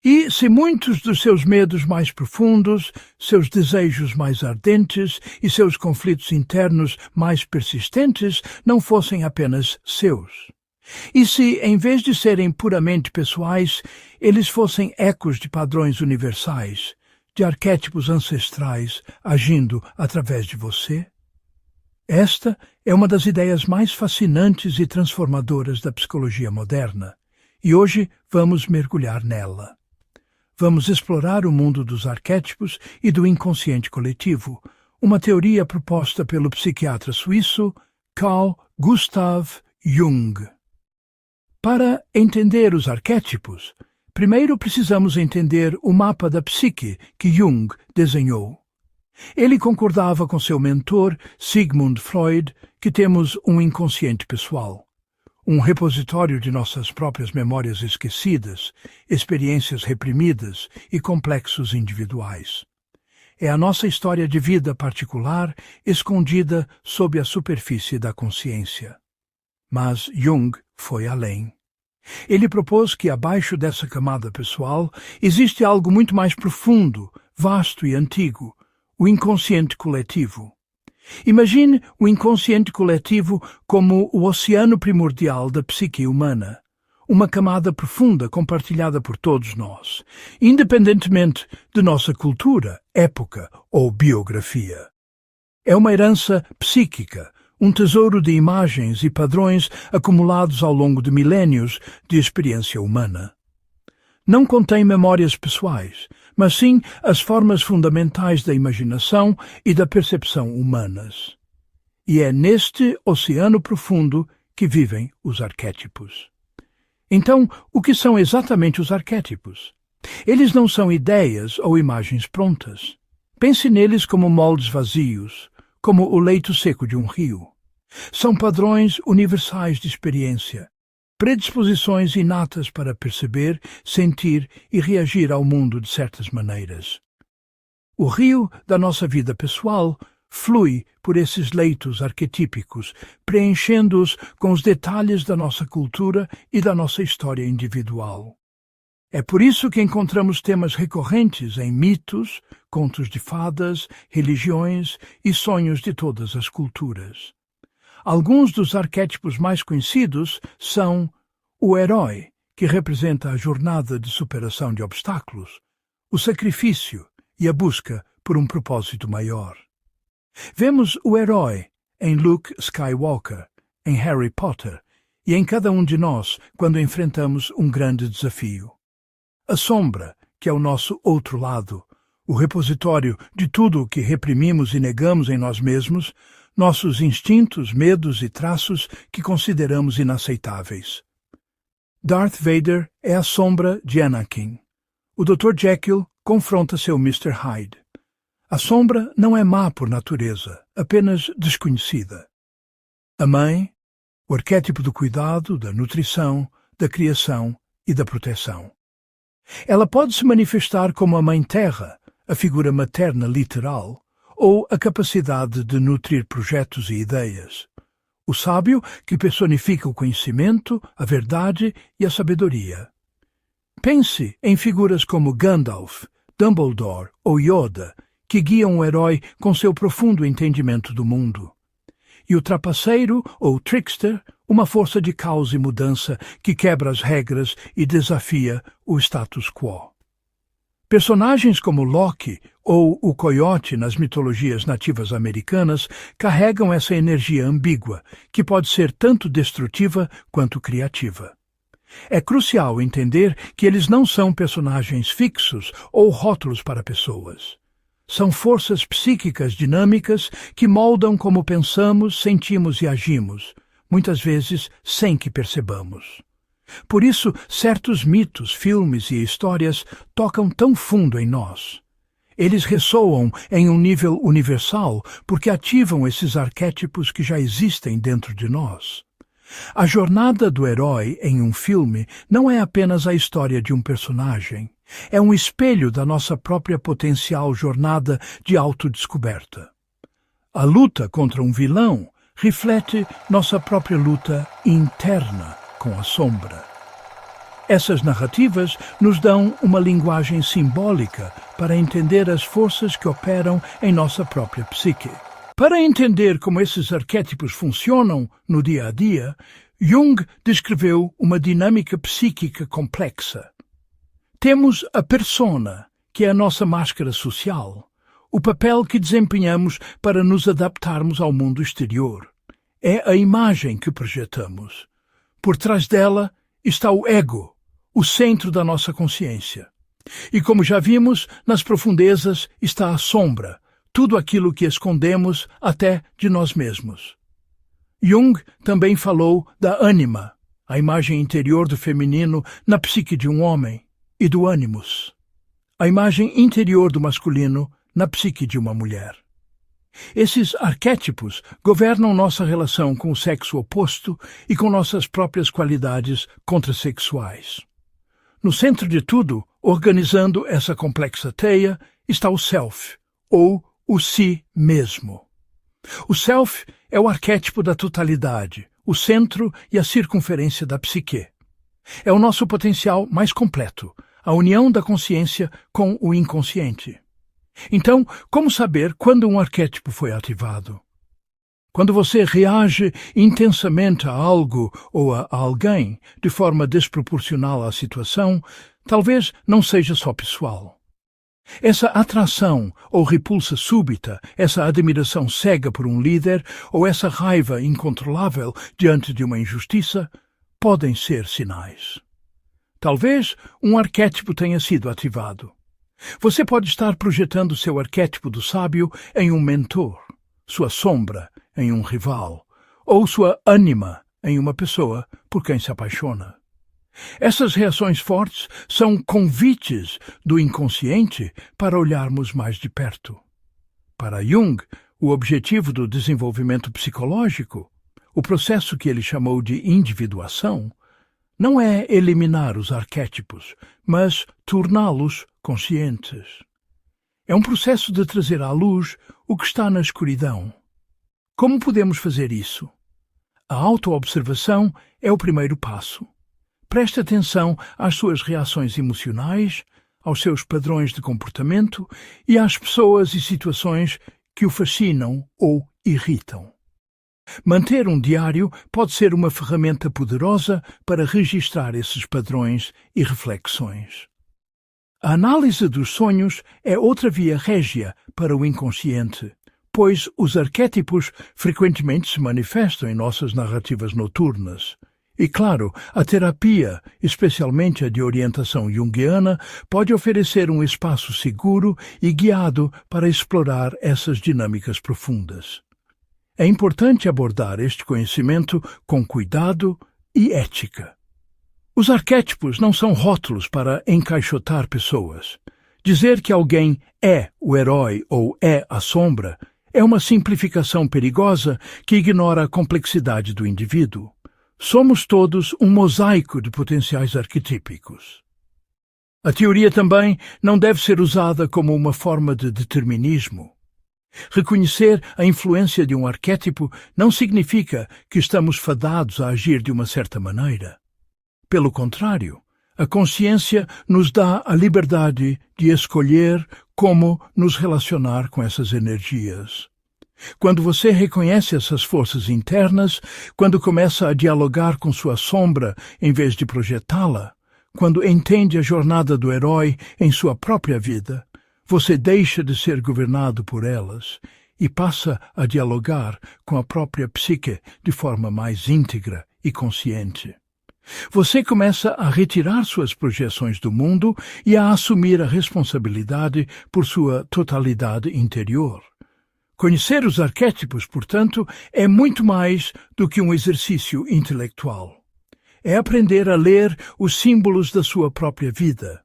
E se muitos dos seus medos mais profundos, seus desejos mais ardentes e seus conflitos internos mais persistentes não fossem apenas seus? E se, em vez de serem puramente pessoais, eles fossem ecos de padrões universais, de arquétipos ancestrais agindo através de você? Esta é uma das ideias mais fascinantes e transformadoras da psicologia moderna, e hoje vamos mergulhar nela. Vamos explorar o mundo dos arquétipos e do inconsciente coletivo, uma teoria proposta pelo psiquiatra suíço Carl Gustav Jung. Para entender os arquétipos, primeiro precisamos entender o mapa da psique que Jung desenhou. Ele concordava com seu mentor, Sigmund Freud, que temos um inconsciente pessoal, um repositório de nossas próprias memórias esquecidas, experiências reprimidas e complexos individuais. É a nossa história de vida particular escondida sob a superfície da consciência. Mas Jung foi além. Ele propôs que abaixo dessa camada pessoal existe algo muito mais profundo, vasto e antigo, o inconsciente coletivo. Imagine o inconsciente coletivo como o oceano primordial da psique humana, uma camada profunda compartilhada por todos nós, independentemente de nossa cultura, época ou biografia. É uma herança psíquica, um tesouro de imagens e padrões acumulados ao longo de milénios de experiência humana. Não contém memórias pessoais, mas sim as formas fundamentais da imaginação e da percepção humanas. E é neste oceano profundo que vivem os arquétipos. Então, o que são exatamente os arquétipos? Eles não são ideias ou imagens prontas. Pense neles como moldes vazios, como o leito seco de um rio. São padrões universais de experiência, predisposições inatas para perceber, sentir e reagir ao mundo de certas maneiras. O rio da nossa vida pessoal flui por esses leitos arquetípicos, preenchendo-os com os detalhes da nossa cultura e da nossa história individual. É por isso que encontramos temas recorrentes em mitos, contos de fadas, religiões e sonhos de todas as culturas. Alguns dos arquétipos mais conhecidos são o herói, que representa a jornada de superação de obstáculos, o sacrifício e a busca por um propósito maior. Vemos o herói em Luke Skywalker, em Harry Potter e em cada um de nós quando enfrentamos um grande desafio. A sombra, que é o nosso outro lado, o repositório de tudo o que reprimimos e negamos em nós mesmos, nossos instintos, medos e traços que consideramos inaceitáveis. Darth Vader é a sombra de Anakin. O Dr. Jekyll confronta seu Mr. Hyde. A sombra não é má por natureza, apenas desconhecida. A mãe, o arquétipo do cuidado, da nutrição, da criação e da proteção. Ela pode se manifestar como a Mãe Terra, a figura materna literal, ou a capacidade de nutrir projetos e ideias. O sábio que personifica o conhecimento, a verdade e a sabedoria. Pense em figuras como Gandalf, Dumbledore ou Yoda, que guiam o herói com seu profundo entendimento do mundo. E o trapaceiro ou trickster, uma força de caos e mudança que quebra as regras e desafia o status quo. Personagens como Loki ou o coiote nas mitologias nativas americanas carregam essa energia ambígua, que pode ser tanto destrutiva quanto criativa. É crucial entender que eles não são personagens fixos ou rótulos para pessoas. São forças psíquicas dinâmicas que moldam como pensamos, sentimos e agimos, muitas vezes sem que percebamos. Por isso, certos mitos, filmes e histórias tocam tão fundo em nós. Eles ressoam em um nível universal porque ativam esses arquétipos que já existem dentro de nós. A jornada do herói em um filme não é apenas a história de um personagem. É um espelho da nossa própria potencial jornada de autodescoberta. A luta contra um vilão reflete nossa própria luta interna com a sombra. Essas narrativas nos dão uma linguagem simbólica para entender as forças que operam em nossa própria psique. Para entender como esses arquétipos funcionam no dia a dia, Jung descreveu uma dinâmica psíquica complexa. Temos a persona, que é a nossa máscara social, o papel que desempenhamos para nos adaptarmos ao mundo exterior. É a imagem que projetamos. Por trás dela está o ego, o centro da nossa consciência. E como já vimos, nas profundezas está a sombra, tudo aquilo que escondemos até de nós mesmos. Jung também falou da ânima, a imagem interior do feminino na psique de um homem, e do ânimos, a imagem interior do masculino na psique de uma mulher. Esses arquétipos governam nossa relação com o sexo oposto e com nossas próprias qualidades contrassexuais. No centro de tudo, organizando essa complexa teia, está o self, ou o si mesmo. O self é o arquétipo da totalidade, o centro e a circunferência da psique. É o nosso potencial mais completo, a união da consciência com o inconsciente. Então, como saber quando um arquétipo foi ativado? Quando você reage intensamente a algo ou a alguém de forma desproporcional à situação, talvez não seja só pessoal. Essa atração ou repulsa súbita, essa admiração cega por um líder ou essa raiva incontrolável diante de uma injustiça, podem ser sinais. Talvez um arquétipo tenha sido ativado. Você pode estar projetando seu arquétipo do sábio em um mentor, sua sombra em um rival, ou sua ânima em uma pessoa por quem se apaixona. Essas reações fortes são convites do inconsciente para olharmos mais de perto. Para Jung, o objetivo do desenvolvimento psicológico, o processo que ele chamou de individuação, não é eliminar os arquétipos, mas torná-los conscientes. É um processo de trazer à luz o que está na escuridão. Como podemos fazer isso? A autoobservação é o primeiro passo. Preste atenção às suas reações emocionais, aos seus padrões de comportamento e às pessoas e situações que o fascinam ou irritam. Manter um diário pode ser uma ferramenta poderosa para registrar esses padrões e reflexões. A análise dos sonhos é outra via régia para o inconsciente, pois os arquétipos frequentemente se manifestam em nossas narrativas noturnas. E, claro, a terapia, especialmente a de orientação junguiana, pode oferecer um espaço seguro e guiado para explorar essas dinâmicas profundas. É importante abordar este conhecimento com cuidado e ética. Os arquétipos não são rótulos para encaixotar pessoas. Dizer que alguém é o herói ou é a sombra é uma simplificação perigosa que ignora a complexidade do indivíduo. Somos todos um mosaico de potenciais arquetípicos. A teoria também não deve ser usada como uma forma de determinismo. Reconhecer a influência de um arquétipo não significa que estamos fadados a agir de uma certa maneira. Pelo contrário, a consciência nos dá a liberdade de escolher como nos relacionar com essas energias. Quando você reconhece essas forças internas, quando começa a dialogar com sua sombra em vez de projetá-la, quando entende a jornada do herói em sua própria vida, você deixa de ser governado por elas e passa a dialogar com a própria psique de forma mais íntegra e consciente. Você começa a retirar suas projeções do mundo e a assumir a responsabilidade por sua totalidade interior. Conhecer os arquétipos, portanto, é muito mais do que um exercício intelectual. É aprender a ler os símbolos da sua própria vida.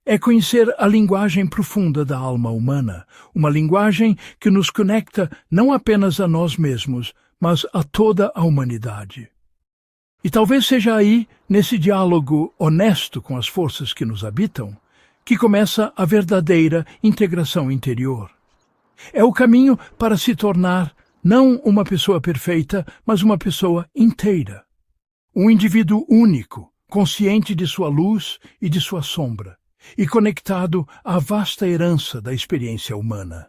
É conhecer a linguagem profunda da alma humana, uma linguagem que nos conecta não apenas a nós mesmos, mas a toda a humanidade. E talvez seja aí, nesse diálogo honesto com as forças que nos habitam, que começa a verdadeira integração interior. É o caminho para se tornar não uma pessoa perfeita, mas uma pessoa inteira. Um indivíduo único, consciente de sua luz e de sua sombra, e conectado à vasta herança da experiência humana.